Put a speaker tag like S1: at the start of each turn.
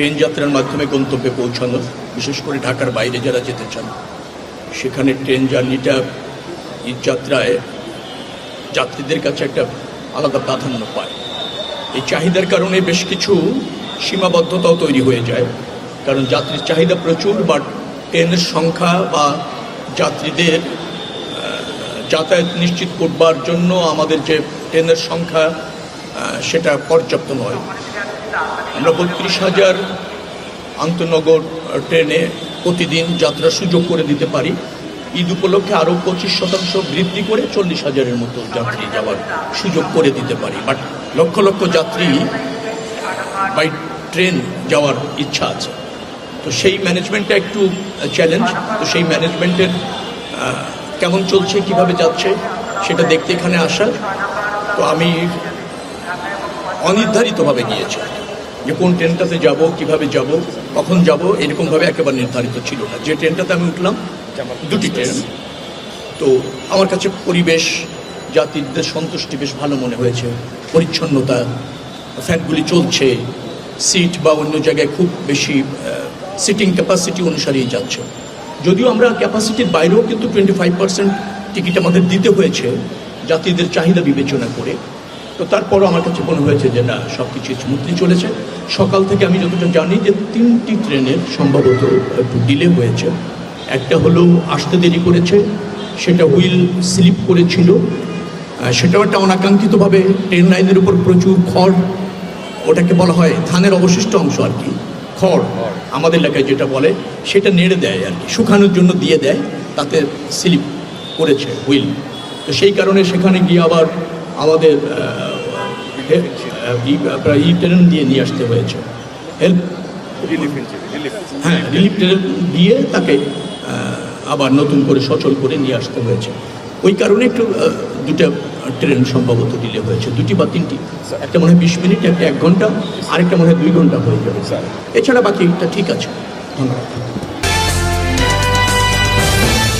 S1: Train যাত্রার মাধ্যমে গন্তব্যে পৌঁছানো, বিশেষ করে ঢাকার বাইরে যারা যেতে চান সেখানে ট্রেন জার্নিটা এই যাত্রায় যাত্রীদের কাছে একটা আলাদা প্রাধান্য পায়। এই চাহিদার কারণে বেশ কিছু সীমাবদ্ধতাও তৈরি হয়ে যায়, কারণ যাত্রীর চাহিদা প্রচুর, বাট ট্রেনের সংখ্যা বা যাত্রীদের যাতায়াত নিশ্চিত করবার জন্য আমাদের যে ট্রেনের সংখ্যা সেটা পর্যাপ্ত নয়। আমরা 32,000 আন্তনগর ট্রেনে প্রতিদিন যাত্রার সুযোগ করে দিতে পারি। ঈদ উপলক্ষে আরও 25% বৃদ্ধি করে 40,000-এর মতো যাত্রী যাওয়ার সুযোগ করে দিতে পারি। বাট লক্ষ লক্ষ যাত্রী বাই ট্রেন যাওয়ার ইচ্ছা আছে, তো সেই ম্যানেজমেন্টটা একটু চ্যালেঞ্জ। তো সেই ম্যানেজমেন্টের কেমন চলছে, কিভাবে যাচ্ছে সেটা দেখতে এখানে আসা। তো আমি অনির্ধারিতভাবে গিয়েছি, যে কোন ট্রেনটাতে যাব, কিভাবে যাব, কখন যাব, এরকমভাবে একেবারে নির্ধারিত ছিল না। যে ট্রেনটাতে আমি উঠলাম, দুটি ট্রেন, তো আমার কাছে পরিবেশ, যাত্রীদের সন্তুষ্টি বেশ ভালো মনে হয়েছে। পরিচ্ছন্নতা, ফ্যানগুলি চলছে, সিট বা অন্য জায়গায় খুব বেশি সিটিং ক্যাপাসিটি অনুসারেই যাচ্ছে। যদিও আমরা ক্যাপাসিটির বাইরেও কিন্তু 25% টিকিট আমাদের দিতে হয়েছে যাত্রীদের চাহিদা বিবেচনা করে। তো তারপরও আমার কাছে মনে হয়েছে যে না, সব কিছু স্মুথলি চলেছে। সকাল থেকে আমি যতটা জানি যে 3টি ট্রেনের সম্ভবত একটু ডিলে হয়েছে। একটা হলো আসতে দেরি করেছে, সেটা হুইল স্লিপ করেছিল, সেটাও একটা অনাকাঙ্ক্ষিতভাবে ট্রেন লাইনের উপর প্রচুর খড়, ওটাকে বলা হয় ধানের অবশিষ্ট অংশ আর কি, খড় আমাদের এলাকায় যেটা বলে, সেটা নেড়ে দেয় আর কি, শুকানোর জন্য দিয়ে দেয়, তাতে স্লিপ করেছে হুইল। তো সেই কারণে সেখানে গিয়ে আবার আমাদের ট্রেন দিয়ে নিয়ে আসতে হয়েছে, রিলিফ ট্রেন দিয়ে তাকে আবার নতুন করে সচল করে নিয়ে আসতে হয়েছে। ওই কারণে একটু দুটা ট্রেন সম্ভবত ডিলে হয়েছে, 2টি বা 3টি। একটা মনে হয় 20 মিনিট, একটা 1 ঘন্টা, আরেকটা মনে হয় 2 ঘন্টা হয়ে যাবে। এছাড়া বাকিটা ঠিক আছে। ধন্যবাদ।